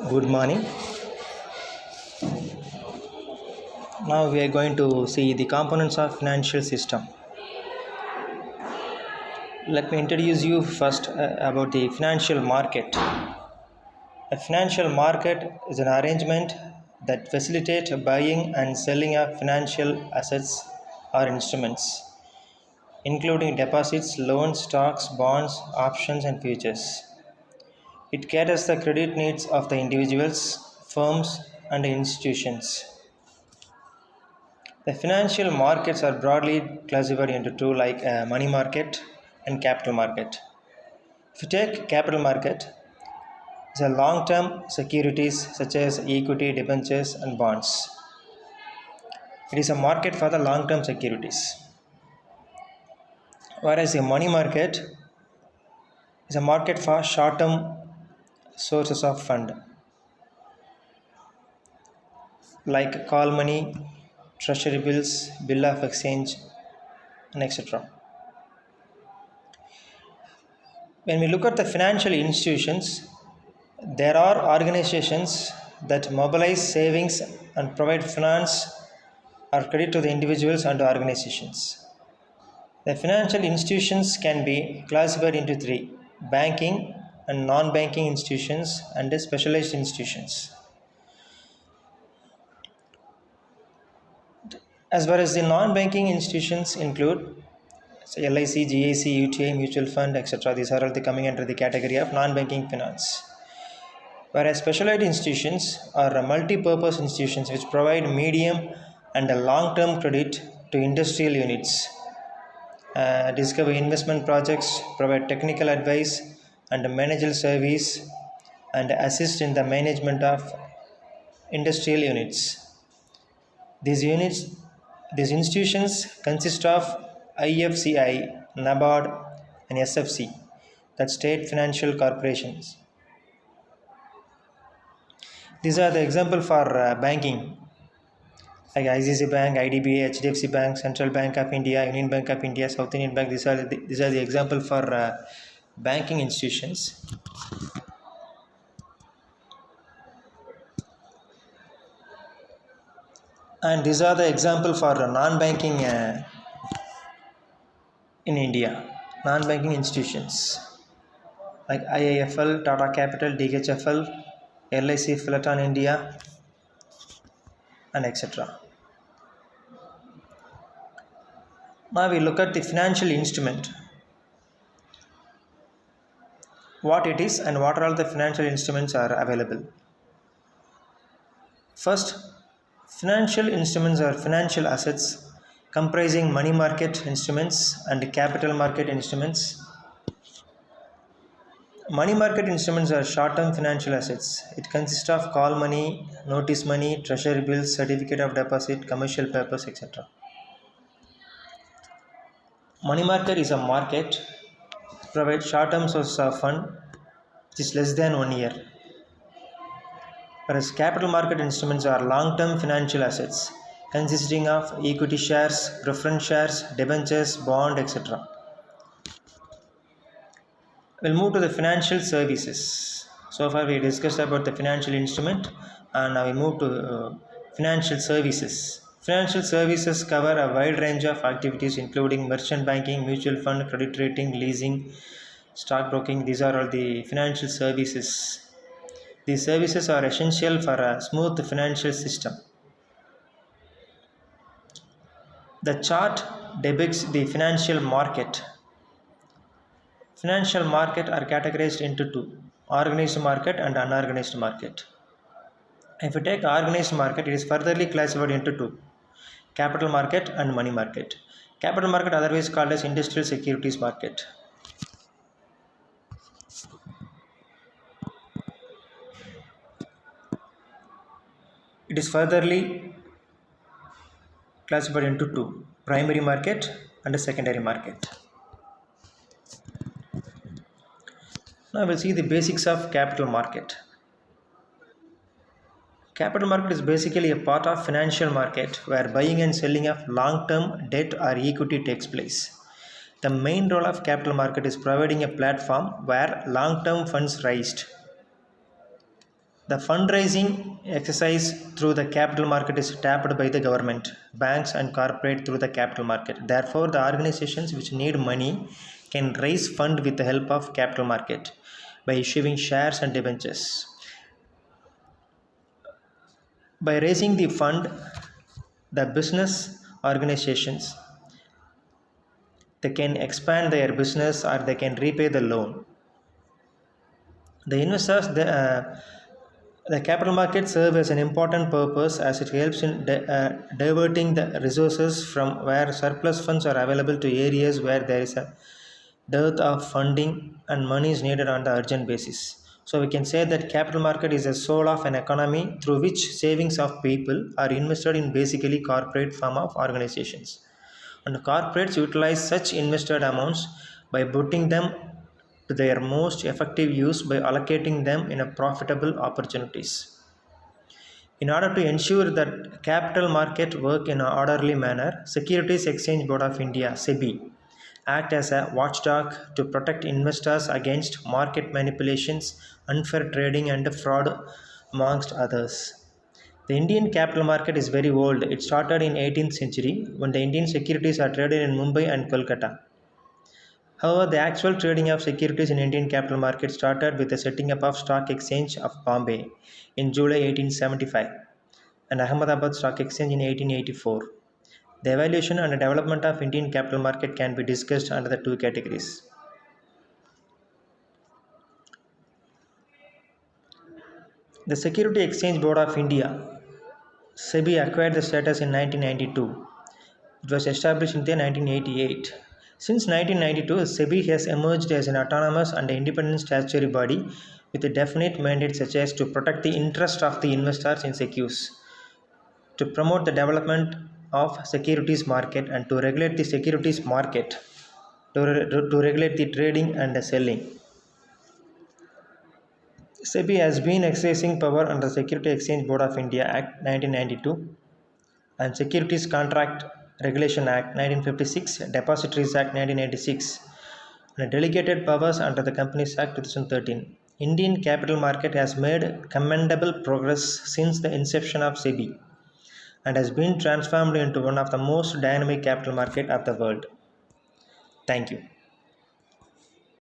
Good morning. Now we are going to see the components of financial system. Let me introduce you first about the financial market. A financial market is an arrangement that facilitates buying and selling of financial assets or instruments, including deposits, loans, stocks, bonds, options, and futures. It caters the credit needs of the individuals, firms, and institutions. The financial markets are broadly classified into two, like money market and capital market. If you take capital market, it's a long-term securities such as equity, debentures, and bonds. It is a market for the long-term securities. Whereas the money market is a market for short-term sources of fund, like call money, treasury bills, bill of exchange, and etc. When we look at the financial institutions, there are organizations that mobilize savings and provide finance or credit to the individuals and organizations. The financial institutions can be classified into three: banking and non banking institutions and specialized institutions. As far as the non banking institutions include LIC, GIC, UTI, mutual fund, etc., these are all the coming under the category of non banking finance. Whereas specialized institutions are multi-purpose institutions which provide medium and long-term credit to industrial units, discover investment projects, provide technical advice and managerial service, and assist in the management of industrial units. These units, these institutions consist of IFCI, NABARD, and SFC, that state financial corporations. These are the example for banking, like ICICI Bank, IDBI, HDFC Bank, Central Bank of India, Union Bank of India, South Indian Bank. These are the example for banking institutions. And these are the example for non-banking in India, non-banking institutions like IIFL, Tata Capital, DHFL, LIC, Philaton India, and etc. Now we look at the financial instrument, what it is and what are all the financial instruments are available. First, financial instruments are financial assets comprising money market instruments and capital market instruments. Money market instruments are short-term financial assets. It consists of call money, notice money, treasury bills, certificate of deposit, commercial papers, etc. Money market is a market that provides short-term sources of fund which is less than 1 year. Whereas capital market instruments are long-term financial assets consisting of equity shares, preference shares, debentures, bond, etc. We'll move to the financial services. So far we discussed about the financial instrument, and now we move to financial services. Financial services cover a wide range of activities including merchant banking, mutual fund, credit rating, leasing, stockbroking. These are all the financial services. These services are essential for a smooth financial system. The chart depicts the financial market. Financial market are categorized into two: organized market and unorganized market. If you take organized market, it is furtherly classified into two: capital market and money market. Capital market, otherwise called as industrial securities market. It is furtherly classified into two: primary market and a secondary market. Now we'll see the basics of capital market. Capital market is basically a part of financial market where buying and selling of long-term debt or equity takes place. The main role of capital market is providing a platform where long-term funds raised The fundraising exercise through the capital market is tapped by the government, banks, and corporate through the capital market. Therefore, the organizations which need money can raise fund with the help of capital market by issuing shares and debentures. By raising the fund, the business organizations they can expand their business or they can repay the loan. The investors, the capital market serve as an important purpose as it helps in diverting the resources from where surplus funds are available to areas where there is a dearth of funding and money is needed on the urgent basis. So we can say that capital market is a soul of an economy through which savings of people are invested in basically corporate form of organizations. And corporates utilize such invested amounts by putting them to their most effective use by allocating them in a profitable opportunities. In order to ensure that capital market work in an orderly manner, Securities Exchange Board of India (SEBI) act as a watchdog to protect investors against market manipulations, unfair trading and fraud amongst others. The Indian capital market is very old. It started in 18th century when the Indian securities are traded in Mumbai and Kolkata. However, the actual trading of securities in Indian capital market started with the setting up of Stock Exchange of Bombay in July 1875 and Ahmedabad Stock Exchange in 1884. The evaluation and development of Indian capital market can be discussed under the two categories. The Security Exchange Board of India (SEBI) acquired the status in 1992. It was established in 1988. Since 1992, SEBI has emerged as an autonomous and independent statutory body with a definite mandate such as to protect the interest of the investors in securities, to promote the development of securities market and to regulate the securities market, to regulate the trading and the selling. SEBI has been exercising power under the Security Exchange Board of India Act 1992 and Securities Contract Regulation Act 1956, Depositories Act 1996, and delegated powers under the Companies Act 2013. Indian capital market has made commendable progress since the inception of SEBI and has been transformed into one of the most dynamic capital market of the world. Thank you.